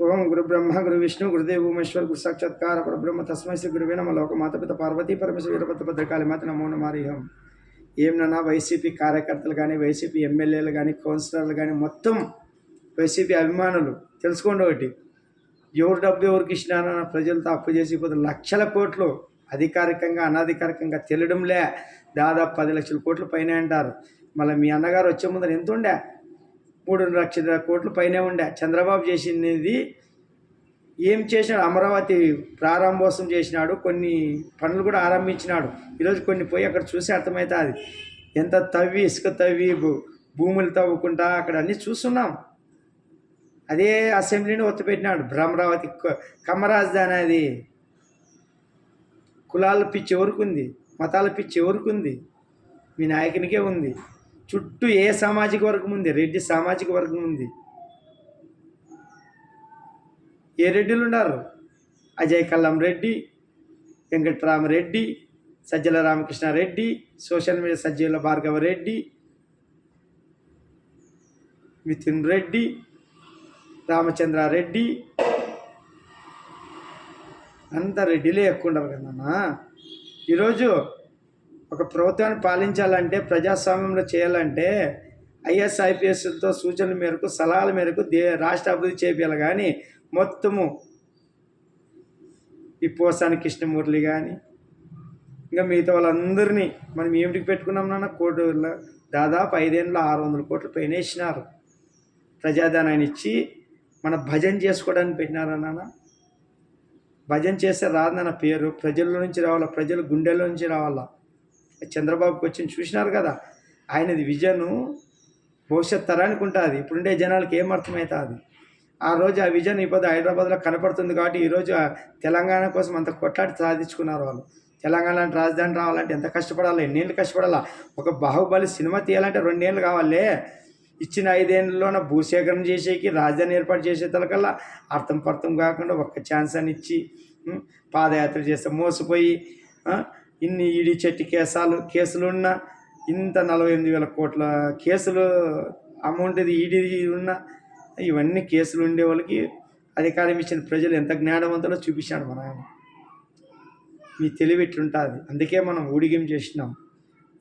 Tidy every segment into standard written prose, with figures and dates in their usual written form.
ఓం గురు బ్రహ్మ గురు విష్ణు గురుదేవ్ ఉమేశ్వర్ గురు సాక్షాత్కార పరబ్రహ్మ తస్మై శ్రీ గురువే నమ లోక మాతపిత పార్వతీ పరమేశ్వర వీరభద్ర భద్రకాళి మాత నమో నమారిహం. ఏమన్నా వైసీపీ కార్యకర్తలు కానీ వైసీపీ ఎమ్మెల్యేలు కానీ కౌన్సిలర్లు కానీ మొత్తం వైసీపీ అభిమానులు తెలుసుకోండి ఒకటి, ఎవరు డబ్బు ఎవరికి ఇచ్చినారన్న ప్రజలతో అప్పు చేసి ఇప్పుడు లక్షల కోట్లు అధికారికంగా అనధికారికంగా తెలియడంలే, దాదాపు 10 లక్షల కోట్లు పైన అంటారు. మళ్ళీ మీ అన్నగారు వచ్చే ముందర ఎంత ఉండే? 3 లక్షల కోట్లు పైనే ఉండే. చంద్రబాబు చేసినది ఏం చేసినాడు? అమరావతి ప్రారంభోత్సవం చేసినాడు, కొన్ని పనులు కూడా ఆరంభించినాడు. ఈరోజు కొన్ని పోయి అక్కడ చూసి అర్థమవుతుంది ఎంత తవ్వి ఇసుక తవ్వి భూములు తవ్వుకుంటా అక్కడ అన్నీ చూస్తున్నాం. అదే అసెంబ్లీని ఒత్తిపెట్టినాడు. అమరావతి కమ్మరాజధాని, అది కులాల పిచ్చి ఎవరికి ఉంది? మతాల పిచ్చి ఎవరికి ఉంది? మీ నాయకునికే ఉంది. చుట్టూ ఏ సామాజిక వర్గం ఉంది? రెడ్డి సామాజిక వర్గం ఉంది. ఏ రెడ్డిలు ఉన్నారు? అజయ్ కల్లం రెడ్డి, వెంకటరామరెడ్డి, సజ్జల రామకృష్ణారెడ్డి, సోషల్ మీడియా సజ్జల భార్గవ రెడ్డి, మిథున్ రెడ్డి, రామచంద్రారెడ్డి, అంత రెడ్డిలే ఎక్కువ ఉండరు కదన్నా. ఈరోజు ఒక ప్రభుత్వాన్ని పాలించాలంటే, ప్రజాస్వామ్యంలో చేయాలంటే ఐఎస్ ఐపీఎస్తో సూచనల మేరకు సలహాల మేరకు రాష్ట్ర అభివృద్ధి చేయాలి. కానీ మొత్తము ఈ పోసాని కృష్ణమూర్తి కానీ ఇంకా మిగతా వాళ్ళందరినీ మనం ఏమిటికి పెట్టుకున్నాం నాన్న? కోర్టులో దాదాపు 5 ఏళ్ళలో 600 కోట్లు పైన ఇచ్చినారు. ప్రజాధనాన్ని ఇచ్చి మన భజన చేసుకోవడానికి పెట్టినారన్న. భజన చేస్తే రాదన్న పేరు ప్రజల నుంచి రావాలా, ప్రజల గుండెల్లో నుంచి రావాలా. చంద్రబాబుకి వచ్చింది చూసినారు కదా, ఆయనది విజను భవిష్యత్ తరానికి ఉంటుంది. ఇప్పుడుండే జనాలకి ఏమర్థమవుతుంది? ఆ రోజు ఆ విజన్ ఇప్పుడు హైదరాబాద్లో కనపడుతుంది కాబట్టి ఈరోజు తెలంగాణ కోసం అంత కొట్లాడి సాధించుకున్నారు వాళ్ళు. తెలంగాణ రాజధాని రావాలంటే ఎంత కష్టపడాలి, ఎన్నేళ్ళు కష్టపడాలా? ఒక బాహుబలి సినిమా తీయాలంటే 2 ఏళ్ళు కావాలి. ఇచ్చిన 5 ఏళ్ళలోన భూసేకరణ చేసేకి, రాజధాని ఏర్పాటు చేసే తలకల్లా అర్థం కాకుండా ఒక్క ఛాన్స్ అని ఇచ్చి పాదయాత్ర చేస్తే మోసపోయి ఇన్ని ఈడీ చెట్టు కేసులున్న ఇంత 48,000 కోట్ల కేసులు అమౌంట్ ఇది ఈడీ ఉన్న ఇవన్నీ కేసులు ఉండే వాళ్ళకి అధికారం ఇచ్చిన ప్రజలు ఎంత జ్ఞానవంతులో చూపించాడు మన ఆయన. మీ తెలివి ఇట్లుంటుంది. అందుకే మనం ఊడిగం చేసినాం.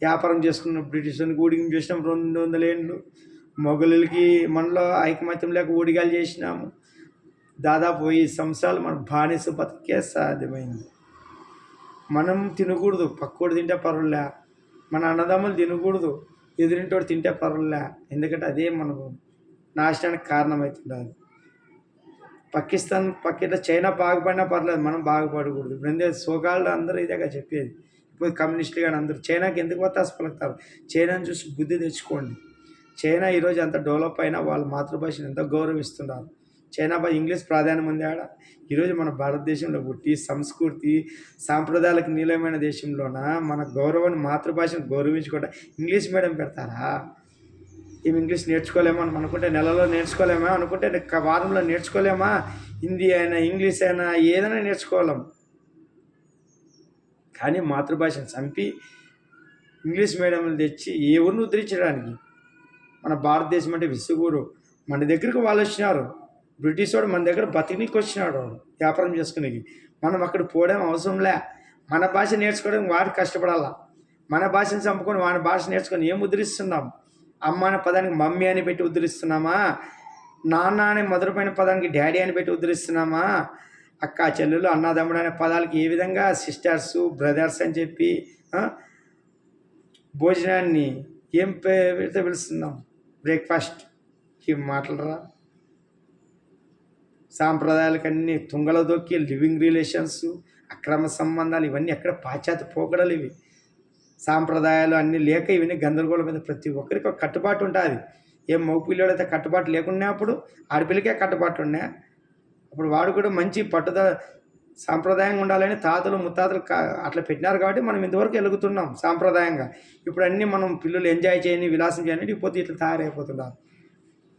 వ్యాపారం చేసుకున్న బ్రిటిష్ వాళ్ళకి ఊడిగం చేసినాం 200 ఏళ్ళు. మొఘలులకి మనలో ఐకమత్యం లేక ఊడిగాలు చేసినాము. దాదాపు 1000 సంవత్సరాలు మన బానిస బతికే సాధ్యమైంది. మనం తినకూడదు, పక్కోడు తింటే పర్వాలే. మన అన్నదమ్ములు తినకూడదు, ఎదురింటోడు తింటే పర్వాలే. ఎందుకంటే అదే మనకు నాశనానికి కారణమవుతుంది. పాకిస్తాన్ పక్కన చైనా బాగుపడినా పర్లేదు, మనం బాగుపడకూడదు. ఇప్పుడు సోకాళ్ళు అందరూ ఇదేగా చెప్పేది. ఇప్పుడు కమ్యూనిస్టులు కానీ అందరూ చైనాకి ఎందుకు వత్తాసు పలుకుతారు? చైనాని చూసి బుద్ధి తెచ్చుకోండి. చైనా ఈరోజు అంత డెవలప్ అయినా వాళ్ళ మాతృభాషను ఎంతో గౌరవిస్తున్నారు. చైనా ఇంగ్లీష్ ప్రాధాన్యం ఉంది ఆడ. ఈరోజు మన భారతదేశంలో పుట్టి సంస్కృతి సాంప్రదాయాలకు నీలమైన దేశంలోన మన గౌరవాన్ని మాతృభాషను గౌరవించుకుంటా ఇంగ్లీష్ మీడియం పెడతారా? ఏమి ఇంగ్లీష్ నేర్చుకోలేమా అని అనుకుంటే నెలలో నేర్చుకోలేమా, అనుకుంటే వారంలో నేర్చుకోలేమా? హిందీ అయినా ఇంగ్లీష్ అయినా ఏదైనా నేర్చుకోలేం. కానీ మాతృభాషను చంపి ఇంగ్లీష్ మీడియంలు తెచ్చి ఎవరిని ఉద్ధరించడానికి? మన భారతదేశం అంటే విసుగూరు. మన దగ్గరకు వాళ్ళు వచ్చినారు. బ్రిటిష్ వాడు మన దగ్గర బతికినికి వచ్చినాడు, వాడు వ్యాపారం చేసుకునేకి. మనం అక్కడ పోవడం అవసరంలే. మన భాష నేర్చుకోవడం వాడికి కష్టపడాలా. మన భాషను చంపుకొని వాడి భాష నేర్చుకొని ఏం ఉద్ధరిస్తున్నాం? అమ్మ అనే పదానికి మమ్మీ అని పెట్టి ఉద్ధరిస్తున్నామా? నాన్న అనే మధురమైన పదానికి డాడీ అని పెట్టి ఉద్ధరిస్తున్నామా? అక్క చెల్లెలు అన్నదమ్ముడు అనే పదాలకి ఏ విధంగా సిస్టర్స్ బ్రదర్స్ అని చెప్పి భోజనాన్ని ఏం పెడితే పిలుస్తున్నాం? బ్రేక్ఫాస్ట్. ఇవి మాటలరా? సాంప్రదాయాలకన్నీ తుంగలో దొక్కి లివింగ్ రిలేషన్స్, అక్రమ సంబంధాలు, ఇవన్నీ ఎక్కడ పాశ్చాత్య పోకడలు. ఇవి సాంప్రదాయాలు అన్నీ లేక ఇవన్నీ గందరగోళం మీద ప్రతి ఒక్కరికి ఒక కట్టుబాటు ఉంటుంది. ఏం మగ పిల్లడు అయితే కట్టుబాటు లేకున్నా అప్పుడు ఆడపిల్లకే కట్టుబాటు ఉన్నా అప్పుడు వాడు కూడా మంచి పట్టుదల సాంప్రదాయంగా ఉండాలని తాతలు ముత్తాతలు అట్లా పెట్టినారు కాబట్టి మనం ఇంతవరకు వెలుగుతున్నాం సాంప్రదాయంగా. ఇప్పుడు అన్నీ మనం పిల్లలు ఎంజాయ్ చేయని విలాసం చేయని పోతే ఇట్లా తయారైపోతున్నారు.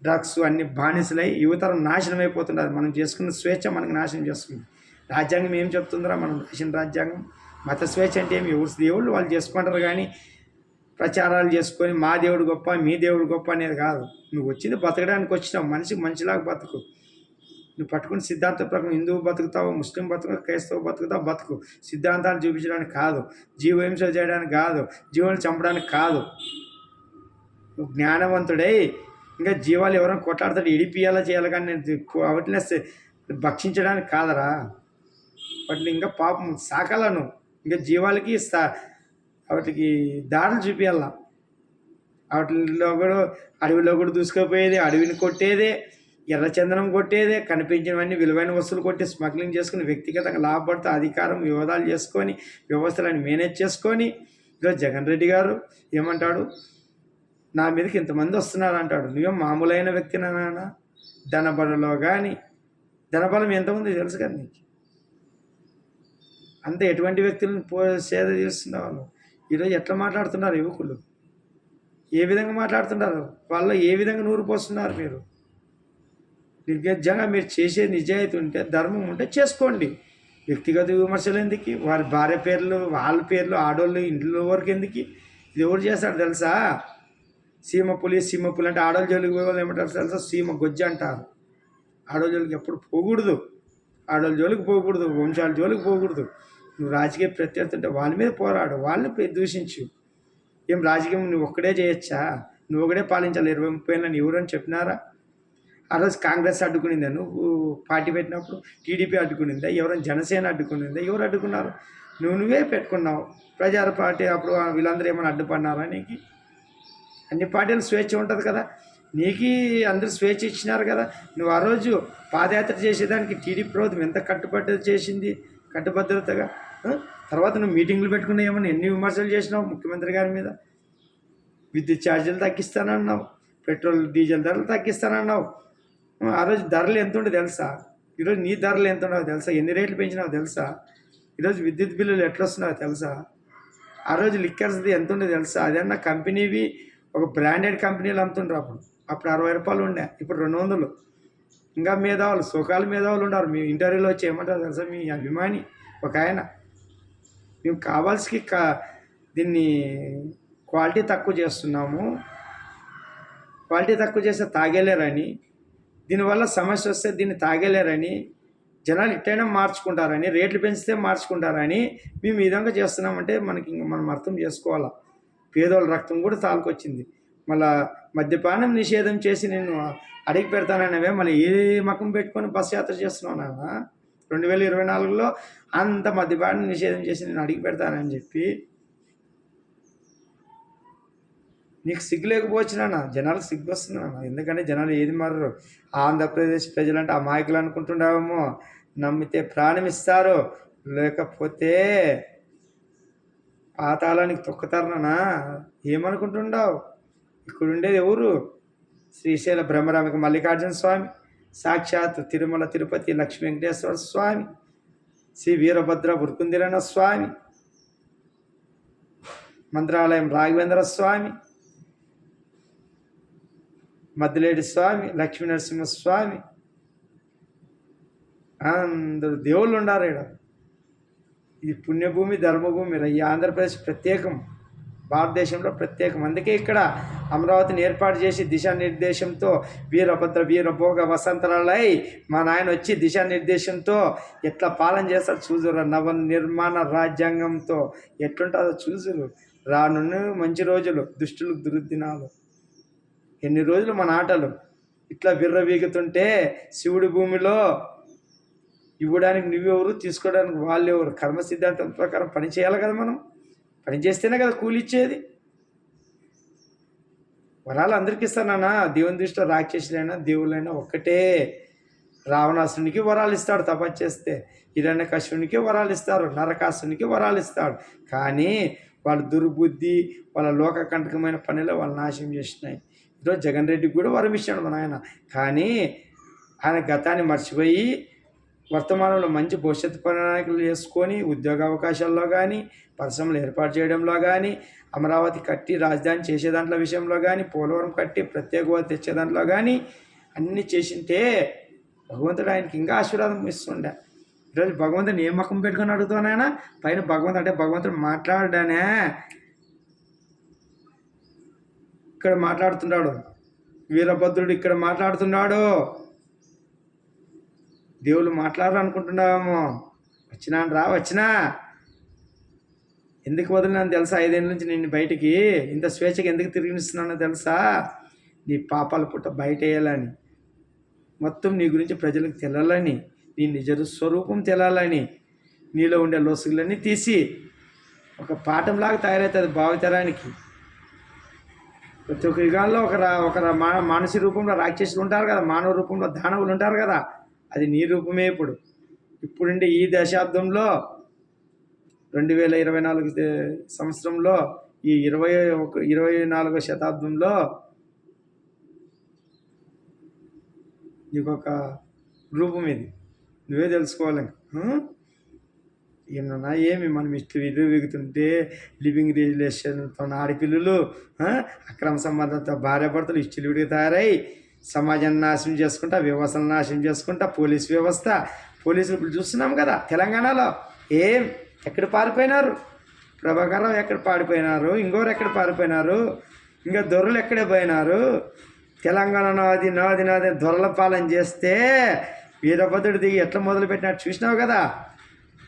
డ్రగ్స్ అన్ని బానిసలై యువతరం నాశనం అయిపోతున్నారు. మనం చేసుకున్న స్వేచ్ఛ మనకు నాశనం చేస్తుంది. రాజ్యాంగం ఏం చెప్తుందిరా? మనం రాసిన రాజ్యాంగం మత స్వేచ్ఛ అంటే ఏమి? ఎవరు దేవుళ్ళు వాళ్ళు చేసుకుంటారు. కానీ ప్రచారాలు చేసుకొని మా దేవుడు గొప్ప మీ దేవుడు గొప్ప అనేది కాదు. నువ్వు వచ్చింది బతకడానికి వచ్చినావు. మనిషికి మంచిలాగా బతుకు. నువ్వు పట్టుకుని సిద్ధాంత ప్రకారం హిందువు బతుకుతావు, ముస్లిం బతుకు, క్రైస్తవ బతుకుతావు, బతుకు. సిద్ధాంతాలు చూపించడానికి కాదు, జీవహింస చేయడానికి కాదు, జీవాలు చంపడానికి కాదు. నువ్వు జ్ఞానవంతుడై ఇంకా జీవాలు ఎవరైనా కొట్లాడతాడు ఇడిపియాలా చేయాలి, కానీ నేను వాటిని భక్షించడానికి కాదరా. వాటిని ఇంకా పాపం సాకాలను, ఇంకా జీవాలకి వాటికి దాడులు చూపించాల. వాటిలో కూడా అడవిలో కూడా దూసుకుపోయేది, అడవిని కొట్టేదే, ఎర్రచందనం కొట్టేదే, కనిపించినవన్నీ విలువైన వస్తువులు కొట్టి స్మగ్లింగ్ చేసుకుని వ్యక్తిగతంగా లాభపడుతూ అధికారం వివాదాలు చేసుకొని వ్యవస్థలను మేనేజ్ చేసుకొని ఈరోజు జగన్ రెడ్డి గారు ఏమంటాడు, నా మీదకి ఇంతమంది వస్తున్నారు అంటాడు. నువ్వేం మామూలైన వ్యక్తినా? ధనబలలో కానీ ధనబలం ఎంతమంది తెలుసు కదా నీకు. అంత ఎటువంటి వ్యక్తులను సేద చేస్తున్నావు. ఈరోజు ఎట్లా మాట్లాడుతున్నారు యువకులు, ఏ విధంగా మాట్లాడుతున్నారు, వాళ్ళ ఏ విధంగా నూరు పోస్తున్నారు. మీరు నిర్గజ్జంగా మీరు చేసే నిజాయితీ ఉంటే, ధర్మం ఉంటే చేసుకోండి. వ్యక్తిగత విమర్శలు ఎందుకు, వారి భార్య పేర్లు, వాళ్ళ పేర్లు, ఆడోళ్ళు ఇంట్లో వరకు ఎందుకు. ఇది ఎవరు చేస్తాడు తెలుసా? సీమ పులి అంటే ఆడోళ్ళ జోలికి పోవాలి ఏమంటారు తెలుసా? సీమ గొజ్జ అంటారు. ఆడోళ్ళ జోలికి ఎప్పుడు పోకూడదు, ఆడోళ్ళ జోలికి పోకూడదు, వంశాల జోలికి పోకూడదు. నువ్వు రాజకీయ ప్రత్యర్థి ఉంటే వాళ్ళ మీద పోరాడు, వాళ్ళని దూషించు. ఏం రాజకీయం నువ్వు ఒక్కడే చేయొచ్చా? నువ్వు ఒకడే పాలించాలి 20-30 ఏళ్ళని ఎవరని చెప్పినారా? ఆ రోజు కాంగ్రెస్ అడ్డుకునిందా? నువ్వు పార్టీ పెట్టినప్పుడు టీడీపీ అడ్డుకునిందా? ఎవరైనా జనసేన అడ్డుకునిందా? ఎవరు అడ్డుకున్నారు? నువ్వే పెట్టుకున్నావు. ప్రజా పార్టీ అప్పుడు వీళ్ళందరూ ఏమైనా అడ్డుపడినారా నీకు? అన్ని పార్టీలు స్వేచ్ఛ ఉంటుంది కదా, నీకు అందరూ స్వేచ్ఛ ఇచ్చినారు కదా. నువ్వు ఆ రోజు పాదయాత్ర చేసేదానికి టీడీపీ ప్రభుత్వం ఎంత కట్టుబడి చేసింది, కట్టుబద్ధతగా. తర్వాత నువ్వు మీటింగ్లు పెట్టుకున్నా ఏమన్నా ఎన్ని విమర్శలు చేసినావు ముఖ్యమంత్రి గారి మీద. విద్యుత్ ఛార్జీలు తగ్గిస్తానన్నావు, పెట్రోల్ డీజిల్ ధరలు తగ్గిస్తానన్నావు. ఆ రోజు ధరలు ఎంత ఉండే తెలుసా? ఈరోజు నీ ధరలు ఎంత ఉన్నావో తెలుసా? ఎన్ని రేట్లు పెంచినావో తెలుసా? ఈరోజు విద్యుత్ బిల్లులు ఎట్లా వస్తున్నావో తెలుసా? ఆ రోజు లిక్కర్స్ది ఎంత ఉండే తెలుసా? అదన్నా కంపెనీవి ఒక బ్రాండెడ్ కంపెనీలు అమ్ముతుండ్రు. అప్పుడు 60 రూపాయలు ఉండే, ఇప్పుడు 200. ఇంకా మేధావులు, సుఖాలు మేధావులు ఉన్నారు. మీ ఇంటర్వ్యూలో వచ్చి ఏమంటారు తెలుసా? మీ అభిమాని ఒక ఆయన, మేము కావాల్సి దీన్ని క్వాలిటీ తక్కువ చేస్తున్నాము, క్వాలిటీ తక్కువ చేస్తే తాగలేరని, దీనివల్ల సమస్య వస్తే దీన్ని తాగలేరని, జనాలు ఇట్టైనా మార్చుకుంటారని, రేట్లు పెంచితే మార్చుకుంటారని మేము ఈ విధంగా చేస్తున్నామంటే మనం అర్థం చేసుకోవాలా. పేదోళ్ళ రక్తం కూడా తాలుకొచ్చింది. మళ్ళా మద్యపానం నిషేధం చేసి నేను అడిగి పెడతాననేవే, మళ్ళీ ఏ మకం పెట్టుకొని బస్ యాత్ర చేస్తున్నావు నాన్న? 2024లో అంత మద్యపానం నిషేధం చేసి నేను అడిగి పెడతానని చెప్పి నీకు సిగ్గు లేకపోవచ్చునా? జనాలకు సిగ్గు వస్తున్నాను. ఎందుకంటే జనాలు ఏది మారరు. ఆంధ్రప్రదేశ్ ప్రజలంటే అమాయకులు అనుకుంటున్నావేమో. నమ్మితే ప్రాణం ఇస్తారు, లేకపోతే పాతాళానికి తొక్కుతారనా ఏమనుకుంటుండవు? ఇక్కడ ఉండేది ఎవరు? శ్రీశైల బ్రహ్మరామిక మల్లికార్జున స్వామి, సాక్షాత్ తిరుమల తిరుపతి లక్ష్మీ వెంకటేశ్వర స్వామి, శ్రీ వీరభద్ర ఉరుకుందిరణ స్వామి, మంత్రాలయం రాఘవేంద్ర స్వామి, మద్దిలేడి స్వామి, లక్ష్మీ నరసింహస్వామి, అందరు దేవుళ్ళు ఉండారు ఇక్కడ. ఇది పుణ్యభూమి, ధర్మభూమి. ఈ ఆంధ్రప్రదేశ్ ప్రత్యేకం, భారతదేశంలో ప్రత్యేకం. అందుకే ఇక్కడ అమరావతిని ఏర్పాటు చేసి దిశానిర్దేశంతో వీరభద్ర వీరభోగ వసంతరాలై మా నాయన వచ్చి దిశానిర్దేశంతో ఎట్లా పాలన చేస్తారు చూసురు. నవ నిర్మాణ రాజ్యాంగంతో ఎట్లుంటుందో చూసురు. రానున్న మంచి రోజులు, దుష్టులు దుర్దినాలు. ఎన్ని రోజులు మన ఆటలు ఇట్లా విర్రవీగుతుంటే శివుడి భూమిలో ఇవ్వడానికి నువ్వెవరు, తీసుకోవడానికి వాళ్ళు ఎవరు? కర్మ సిద్ధాంతం ప్రకారం పని చేయాలి కదా. మనం పని చేస్తేనే కదా కూలి ఇచ్చేది. వరాలు అందరికీ ఇస్తానన్నా. దేవుని దృష్టిలో రాక్షసులైనా దేవుళ్ళైనా ఒక్కటే. రావణాసునికి వరాలు ఇస్తాడు తపస్సు చేస్తే, హిరణ్యకశిపునికి వరాలు ఇస్తారు, నరకాసునికి వరాలు ఇస్తాడు. కానీ వాళ్ళ దుర్బుద్ధి, వాళ్ళ లోకకంటకమైన పనిలో వాళ్ళు నాశనం చేసినాయి. ఈరోజు జగన్ రెడ్డికి కూడా వరం ఇచ్చాడు మన ఆయన. కానీ ఆయన గతాన్ని మర్చిపోయి వర్తమానంలో మంచి భవిష్యత్తు ప్రణాళికలు చేసుకొని ఉద్యోగ అవకాశాల్లో కానీ, పరిశ్రమలు ఏర్పాటు చేయడంలో కానీ, అమరావతి కట్టి రాజధాని చేసే దాంట్లో విషయంలో కానీ, పోలవరం కట్టి ప్రత్యేక హోదా తెచ్చే దాంట్లో కానీ అన్నీ చేసింటే భగవంతుడు ఆయనకి ఇంకా ఆశీర్వాదం ఇస్తుండే. ఈరోజు భగవంతుని ఏ మకం పెట్టుకొని అడుగుతానైనా పైన భగవంతుడు అంటే భగవంతుడు మాట్లాడానే ఇక్కడ మాట్లాడుతున్నాడు. వీరభద్రుడు ఇక్కడ మాట్లాడుతున్నాడు. దేవుళ్ళు మాట్లాడరు అనుకుంటున్నావేమో. వచ్చినాను రా, వచ్చినా. ఎందుకు వదిలినాను తెలుసా? 5 ఏళ్ళ నుంచి నిన్ను బయటికి ఇంత స్వేచ్ఛగా ఎందుకు తిరిగిస్తున్నానో తెలుసా? నీ పాపాల పుట్ట బయట వేయాలని, మొత్తం నీ గురించి ప్రజలకు తెలాలని, నీ నిజ స్వరూపం తెలాలని, నీలో ఉండే లొసుగులన్నీ తీసి ఒక పాఠంలాగా తయారవుతుంది భావితరానికి. ప్రతి ఒక్క యుగాల్లో మానసి రూపంలో రాక్షసులు ఉంటారు కదా, మానవ రూపంలో దానవులు ఉంటారు కదా. అది నీ రూపమే. ఇప్పుడుండే ఈ దశాబ్దంలో 2024 సంవత్సరంలో ఈ 24వ శతాబ్దంలో నీకొక రూపం ఇది, నువ్వే తెలుసుకోవాలి. ఏమన్నా ఏమి మనం ఇల్లు వెగుతుంటే లివింగ్ రిలేషన్తో ఆడపిల్లలు, అక్రమ సంబంధంతో భార్యాభర్తలు ఇష్టలుడిగా తయారై సమాజాన్ని నాశనం చేసుకుంటా, వ్యవస్థను నాశనం చేసుకుంటా, పోలీసులు ఇప్పుడు చూస్తున్నాం కదా తెలంగాణలో. ఎక్కడ పారిపోయినారు? ప్రభాకరం ఎక్కడ పారిపోయినారు? ఇంకోరు ఎక్కడ పారిపోయినారు? ఇంకా దొరలు ఎక్కడే పోయినారు? తెలంగాణ నాది దొరల పాలన చేస్తే వీరభద్రుడు దిగి ఎట్లా మొదలుపెట్టినాడు చూసినావు కదా.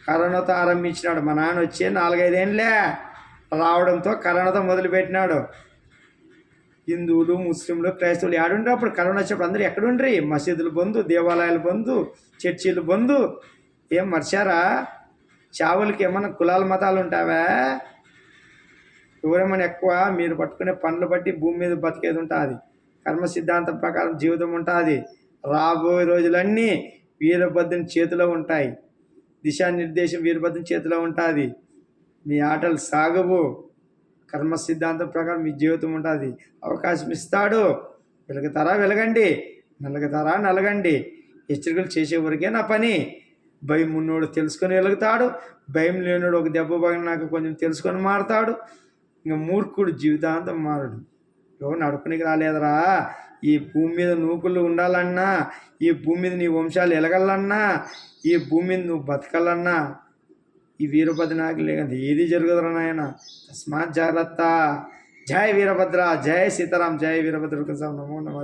కరోనాతో ఆరంభించినాడు. మా నాన్న వచ్చి 4-5 ఏళ్ళే రావడంతో కరోనాతో మొదలుపెట్టినాడు. హిందువులు, ముస్లింలు, క్రైస్తవులు ఏడుండ్రు అప్పుడు కరోనా వచ్చినప్పుడు అందరూ ఎక్కడుండ్రి? మసీదులు బంధు, దేవాలయాలు బంధు, చర్చీలు బంధు. ఏం మర్చారా? చావులకి ఏమన్నా కులాల మతాలు ఉంటావా? ఎవరేమన్నా ఎక్కువ? మీరు పట్టుకునే పనులు బట్టి భూమి మీద బతికేది ఉంటుంది. కర్మ సిద్ధాంతం ప్రకారం జీవితం ఉంటుంది. రాబోయే రోజులన్నీ వీరభద్రుని చేతిలో ఉంటాయి. దిశానిర్దేశం వీరభద్రుని చేతిలో ఉంటుంది. మీ ఆటలు సాగవు. కర్మ సిద్ధాంతం ప్రకారం మీ జీవితం ఉంటుంది. అవకాశం ఇస్తాడు. వెలుగుతారా వెలగండి, నలగతారా నలగండి. హెచ్చరికలు చేసేవరకే నా పని. భయం ఉన్నోడు తెలుసుకొని వెలుగుతాడు, భయం లేనోడు ఒక దెబ్బ పగిలినాక కొంచెం తెలుసుకొని మారుతాడు. ఇంకా మూర్ఖుడు జీవితాంతం మారడు. ఎవరు అడుపునికి రాలేదరా? ఈ భూమి మీద నూకులు ఉండాలన్నా, ఈ భూమి మీద నీ వంశాలు ఎలగలన్నా, ఈ భూమి మీద నువ్వు బతకాలన్నా ఈ వీరభద్ర నాయకులు లేకంటే ఏది జరుగుదరా నాయన. తస్మాత్ జాగ్రత్త. జై వీరభద్ర, జై సీతారాం, జై వీరభద్ర. నమో నమో.